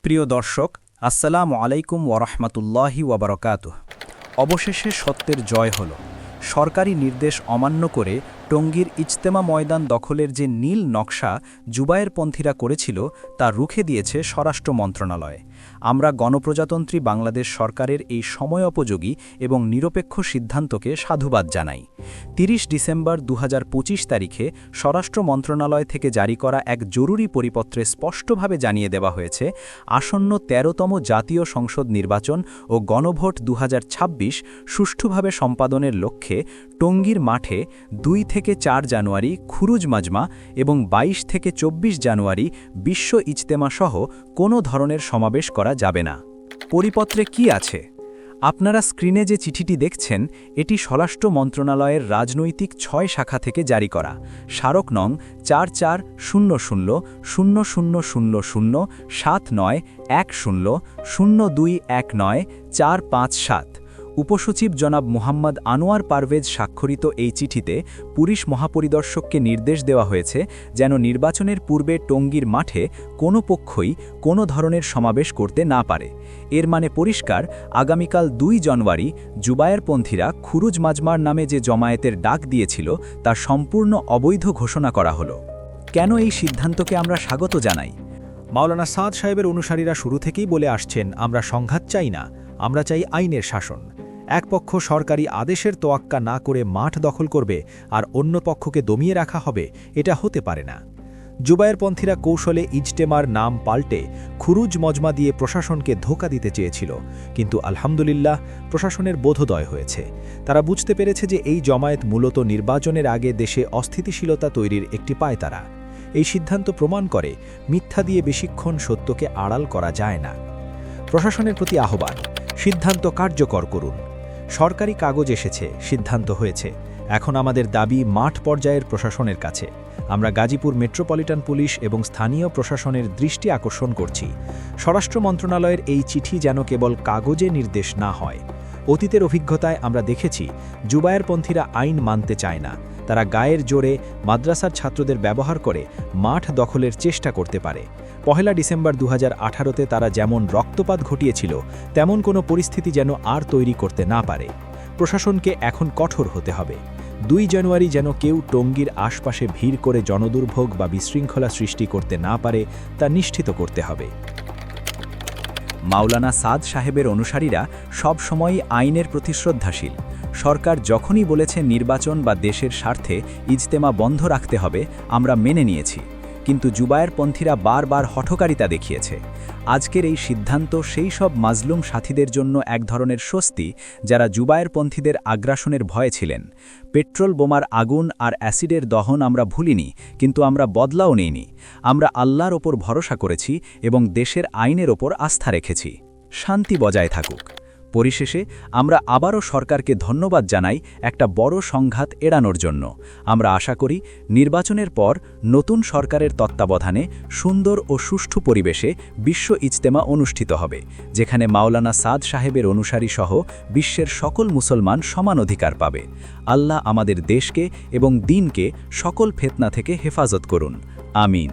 প্রিয় দর্শক, আসসালামু আলাইকুম ওয়ারাহমাতুল্লাহি ওয়াবারাকাতুহ। অবশেষে সত্যের জয় হল। সরকারি নির্দেশ অমান্য করে টঙ্গীর ইজতেমা ময়দান দখলের যে নীল নকশা জুবায়েরপন্থীরা করেছিল তা রুখে দিয়েছে স্বরাষ্ট্র মন্ত্রণালয়। আমরা গণপ্রজাতন্ত্রী বাংলাদেশ সরকারের এই সময়োপযোগী এবং নিরপেক্ষ সিদ্ধান্তকে সাধুবাদ জানাই। ৩০ ডিসেম্বর ২০২৫ তারিখে স্বরাষ্ট্র মন্ত্রণালয় থেকে জারি করা এক জরুরি পরিপত্রে স্পষ্টভাবে জানিয়ে দেওয়া হয়েছে, আসন্ন ১৩তম জাতীয় সংসদ নির্বাচন ও গণভোট ২০২৬ সুষ্ঠুভাবে সম্পাদনের লক্ষ্যে টঙ্গীর মাঠে ২ থেকে ৪ জানুয়ারি খুরুজ মাজমা এবং ২২ থেকে ২৪ জানুয়ারি বিশ্ব ইজতেমা সহ কোনো ধরনের সমাবেশ করা যাবে না। পরিপত্রে কি আছে? আপনারা স্ক্রিনে যে চিঠিটি দেখছেন, এটি স্বরাষ্ট্র মন্ত্রণালয়ের রাজনৈতিক ৬ শাখা থেকে জারি করা। স্মারক নং ৪৪০০০০৭৯100219৪57। উপসচিব জনাব মুহাম্মদ আনোয়ার পারভেজ স্বাক্ষরিত এই চিঠিতে পুলিশ মহাপরিদর্শককে নির্দেশ দেওয়া হয়েছে যেন নির্বাচনের পূর্বে টঙ্গীর মাঠে কোনো পক্ষই কোনো ধরনের সমাবেশ করতে না পারে। এর মানে পরিষ্কার, আগামীকাল ২ জানুয়ারি জুবায়েরপন্থীরা খুরুজ মাজমার নামে যে জমায়েতের ডাক দিয়েছিল তা সম্পূর্ণ অবৈধ ঘোষণা করা হলো। কেন এই সিদ্ধান্তকে আমরা স্বাগত জানাই? মাওলানা সাদ সাহেবের অনুসারীরা শুরু থেকেই বলে আসছেন, আমরা সংঘাত চাই না, আমরা চাই আইনের শাসন। এক পক্ষ সরকারি আদেশের তোয়াক্কা না করে মাঠ দখল করবে আর অন্য পক্ষকে দমিয়ে রাখা হবে, এটা হতে পারে না। জুবায়েরপন্থীরা কৌশলে ইজতেমার নাম পাল্টে খুরুজ মজমা দিয়ে প্রশাসনকে ধোঁকা দিতে চেয়েছিল, কিন্তু আলহামদুলিল্লাহ প্রশাসনের বোধোদয় হয়েছে। তারা বুঝতে পেরেছে যে এই জমায়েত মূলত নির্বাচনের আগে দেশে অস্থিতিশীলতা তৈরির একটি পায়তারা। এই সিদ্ধান্ত প্রমাণ করে মিথ্যা দিয়ে বেশিক্ষণ সত্যকে আড়াল করা যায় না। প্রশাসনের প্রতি আহ্বান, সিদ্ধান্ত কার্যকর করুন। সরকারি কাগজ এসেছে, সিদ্ধান্ত হয়েছে, এখন আমাদের দাবি মাঠ পর্যায়ের প্রশাসনের কাছে। আমরা গাজীপুর মেট্রোপলিটন পুলিশ এবং স্থানীয় প্রশাসনের দৃষ্টি আকর্ষণ করছি, স্বরাষ্ট্র মন্ত্রণালয়ের এই চিঠি যেন কেবল কাগজে নির্দেশ না হয়। অতীতের অভিজ্ঞতায় আমরা দেখেছি জুবায়েরপন্থীরা আইন মানতে চায় না। তারা গায়ের জোরে মাদ্রাসার ছাত্রদের ব্যবহার করে মাঠ দখলের চেষ্টা করতে পারে। ১ ডিসেম্বর ২০১৮তে তারা যেমন রক্তপাত ঘটিয়েছিল, তেমন কোনো পরিস্থিতি যেন আর তৈরি করতে না পারে। প্রশাসনকে এখন কঠোর হতে হবে। ২ জানুয়ারি যেন কেউ টঙ্গীর আশপাশে ভিড় করে জনদুর্ভোগ বা বিশৃঙ্খলা সৃষ্টি করতে না পারে, তা নিশ্চিত করতে হবে। মাওলানা সাদ সাহেবের অনুসারীরা সবসময়ই আইনের প্রতি শ্রদ্ধাশীল। সরকার যখনই বলেছে নির্বাচন বা দেশের স্বার্থে ইজতেমা বন্ধ রাখতে হবে, আমরা মেনে নিয়েছি, কিন্তু জুবায়েরপন্থীরা বারবার হঠকারিতা দেখিয়েছে। আজকের এই সিদ্ধান্ত সেই সব মাজলুম সাথীদের জন্য এক ধরনের স্বস্তি যারা জুবায়েরপন্থীদের আগ্রাসনের ভয়ে ছিলেন। পেট্রোল বোমার আগুন আর অ্যাসিডের দহন আমরা ভুলিনি, কিন্তু আমরা বদলাও নেইনি। আমরা আল্লাহর ওপর ভরসা করেছি এবং দেশের আইনের ওপর আস্থা রেখেছি। শান্তি বজায় থাকুক। পরিশেষে আমরা আবারও সরকারকে ধন্যবাদ জানাই একটা বড় সংঘাত এড়ানোর জন্য। আমরা আশা করি নির্বাচনের পর নতুন সরকারের তত্ত্বাবধানে সুন্দর ও সুষ্ঠু পরিবেশে বিশ্ব ইজতেমা অনুষ্ঠিত হবে, যেখানে মাওলানা সাদ সাহেবের অনুসারী সহ বিশ্বের সকল মুসলমান সমান অধিকার পাবে। আল্লাহ আমাদের দেশকে এবং দ্বীনকে সকল ফিতনা থেকে হেফাজত করুন। আমিন।